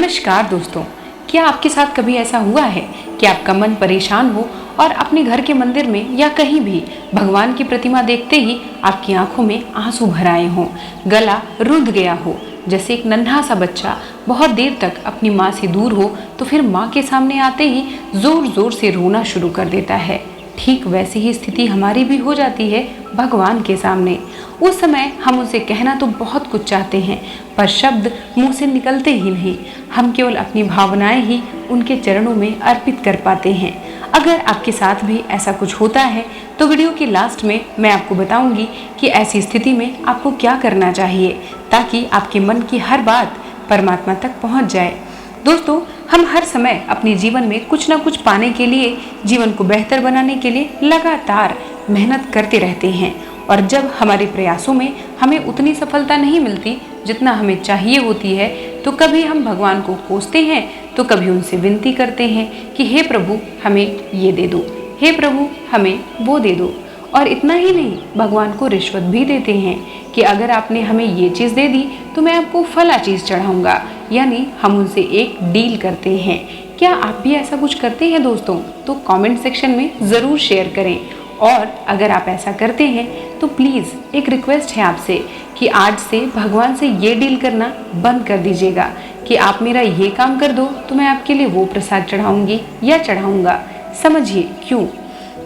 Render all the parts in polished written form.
नमस्कार दोस्तों, क्या आपके साथ कभी ऐसा हुआ है कि आपका मन परेशान हो और अपने घर के मंदिर में या कहीं भी भगवान की प्रतिमा देखते ही आपकी आंखों में आंसू भर आए हों, गला रुंध गया हो। जैसे एक नन्हा सा बच्चा बहुत देर तक अपनी माँ से दूर हो तो फिर माँ के सामने आते ही जोर जोर से रोना शुरू कर देता है। ठीक वैसी ही स्थिति हमारी भी हो जाती है भगवान के सामने। उस समय हम उनसे कहना तो बहुत कुछ चाहते हैं, पर शब्द मुंह से निकलते ही नहीं। हम केवल अपनी भावनाएं ही उनके चरणों में अर्पित कर पाते हैं। अगर आपके साथ भी ऐसा कुछ होता है तो वीडियो के लास्ट में मैं आपको बताऊंगी कि ऐसी स्थिति में आपको क्या करना चाहिए ताकि आपके मन की हर बात परमात्मा तक पहुंच जाए। दोस्तों, हम हर समय अपने जीवन में कुछ ना कुछ पाने के लिए, जीवन को बेहतर बनाने के लिए लगातार मेहनत करते रहते हैं, और जब हमारे प्रयासों में हमें उतनी सफलता नहीं मिलती जितना हमें चाहिए होती है, तो कभी हम भगवान को कोसते हैं तो कभी उनसे विनती करते हैं कि हे प्रभु हमें ये दे दो, हे प्रभु हमें वो दे दो। और इतना ही नहीं, भगवान को रिश्वत भी देते हैं कि अगर आपने हमें ये चीज़ दे दी तो मैं आपको फला चीज़ चढ़ाऊंगा। यानी हम उनसे एक डील करते हैं। क्या आप भी ऐसा कुछ करते हैं दोस्तों? तो कमेंट सेक्शन में ज़रूर शेयर करें। और अगर आप ऐसा करते हैं तो प्लीज़ एक रिक्वेस्ट है आपसे कि आज से भगवान से ये डील करना बंद कर दीजिएगा कि आप मेरा ये काम कर दो तो मैं आपके लिए वो प्रसाद चढ़ाऊंगी या चढ़ाऊंगा। समझिए क्यों।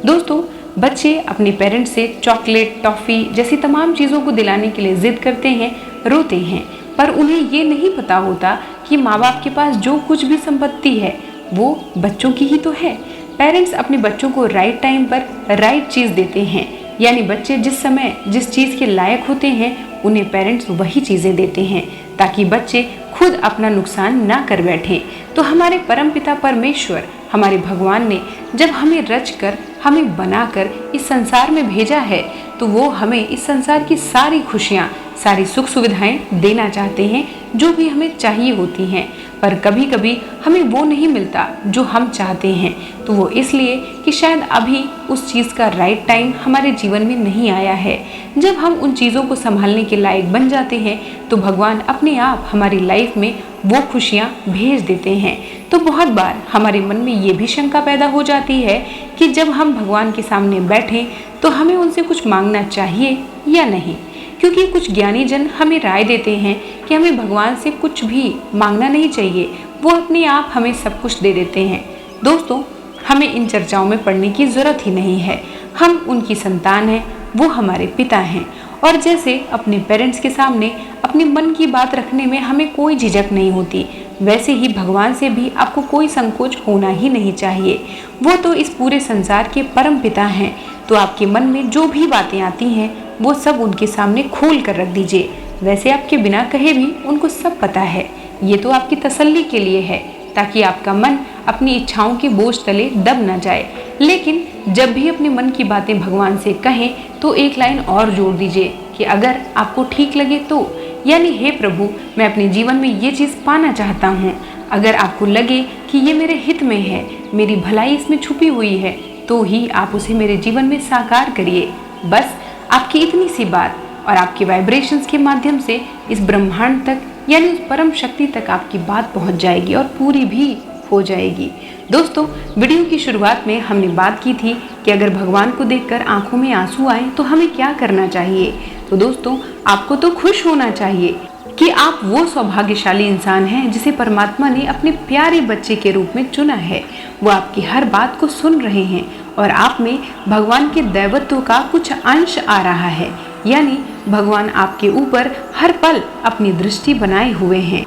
दोस्तों, बच्चे अपने पेरेंट्स से चॉकलेट, टॉफ़ी जैसी तमाम चीज़ों को दिलाने के लिए ज़िद करते हैं, रोते हैं, पर उन्हें ये नहीं पता होता कि माँ बाप के पास जो कुछ भी संपत्ति है वो बच्चों की ही तो है। पेरेंट्स अपने बच्चों को राइट टाइम पर राइट चीज़ देते हैं, यानी बच्चे जिस समय जिस चीज़ के लायक होते हैं उन्हें पेरेंट्स वही चीज़ें देते हैं ताकि बच्चे खुद अपना नुकसान ना कर बैठें। तो हमारे परमपिता परमेश्वर, हमारे भगवान ने जब हमें रच कर, हमें बनाकर इस संसार में भेजा है तो वो हमें इस संसार की सारी खुशियाँ, सारी सुख सुविधाएं देना चाहते हैं जो भी हमें चाहिए होती हैं, पर कभी कभी हमें वो नहीं मिलता जो हम चाहते हैं। तो वो इसलिए कि शायद अभी उस चीज़ का राइट टाइम हमारे जीवन में नहीं आया है। जब हम उन चीज़ों को संभालने के लायक बन जाते हैं तो भगवान अपने आप हमारी लाइफ में वो खुशियाँ भेज देते हैं। तो बहुत बार हमारे मन में ये भी शंका पैदा हो जाती है कि जब हम भगवान के सामने बैठें तो हमें उनसे कुछ मांगना चाहिए या नहीं, क्योंकि कुछ ज्ञानी जन हमें राय देते हैं कि हमें भगवान से कुछ भी मांगना नहीं चाहिए, वो अपने आप हमें सब कुछ दे देते हैं। दोस्तों, हमें इन चर्चाओं में पड़ने की ज़रूरत ही नहीं है। हम उनकी संतान हैं, वो हमारे पिता हैं, और जैसे अपने पेरेंट्स के सामने अपने मन की बात रखने में हमें कोई झिझक नहीं होती, वैसे ही भगवान से भी आपको कोई संकोच होना ही नहीं चाहिए। वो तो इस पूरे संसार के परम पिता हैं। तो आपके मन में जो भी बातें आती हैं वो सब उनके सामने खोल कर रख दीजिए। वैसे आपके बिना कहे भी उनको सब पता है। ये तो आपकी तसल्ली के लिए है ताकि आपका मन अपनी इच्छाओं के बोझ तले दब न जाए। लेकिन जब भी अपने मन की बातें भगवान से कहें तो एक लाइन और जोड़ दीजिए कि अगर आपको ठीक लगे तो, यानी हे प्रभु मैं अपने जीवन में ये चीज़ पाना चाहता हूँ। अगर आपको लगे कि ये मेरे हित में है, मेरी भलाई इसमें छुपी हुई है, तो ही आप उसे मेरे जीवन में साकार करिए। बस आपकी इतनी सी बात और आपके वाइब्रेशंस के माध्यम से इस ब्रह्मांड तक, यानी उस परम शक्ति तक आपकी बात पहुंच जाएगी और पूरी भी हो जाएगी। दोस्तों, वीडियो की शुरुआत में हमने बात की थी कि अगर भगवान को देखकर आंखों में आंसू आए तो हमें क्या करना चाहिए। तो दोस्तों, आपको तो खुश होना चाहिए कि आप वो सौभाग्यशाली इंसान हैं जिसे परमात्मा ने अपने प्यारे बच्चे के रूप में चुना है। वो आपकी हर बात को सुन रहे हैं और आप में भगवान के दैवत्व का कुछ अंश आ रहा है, यानी भगवान आपके ऊपर हर पल अपनी दृष्टि बनाए हुए हैं।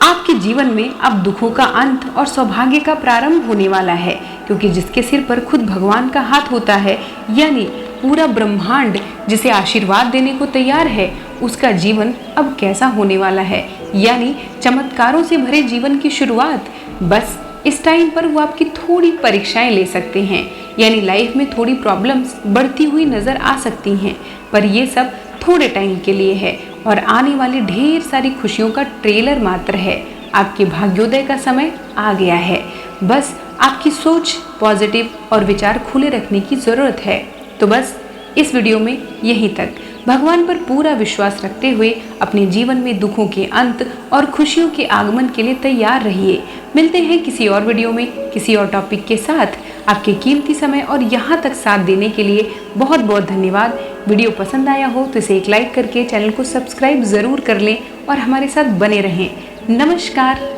आपके जीवन में अब दुखों का अंत और सौभाग्य का प्रारंभ होने वाला है, क्योंकि जिसके सिर पर खुद भगवान का हाथ होता है, यानी पूरा ब्रह्मांड जिसे आशीर्वाद देने को तैयार है, उसका जीवन अब कैसा होने वाला है, यानी चमत्कारों से भरे जीवन की शुरुआत। बस इस टाइम पर वो आपकी थोड़ी परीक्षाएं ले सकते हैं, यानी लाइफ में थोड़ी प्रॉब्लम्स बढ़ती हुई नजर आ सकती हैं, पर ये सब थोड़े टाइम के लिए है और आने वाली ढेर सारी खुशियों का ट्रेलर मात्र है। आपके भाग्योदय का समय आ गया है। बस आपकी सोच पॉजिटिव और विचार खुले रखने की ज़रूरत है। तो बस इस वीडियो में यहीं तक। भगवान पर पूरा विश्वास रखते हुए अपने जीवन में दुखों के अंत और खुशियों के आगमन के लिए तैयार रहिए। मिलते हैं किसी और वीडियो में किसी और टॉपिक के साथ। आपके कीमती समय और यहाँ तक साथ देने के लिए बहुत बहुत धन्यवाद। वीडियो पसंद आया हो तो इसे एक लाइक करके चैनल को सब्सक्राइब ज़रूर कर लें और हमारे साथ बने रहें। नमस्कार।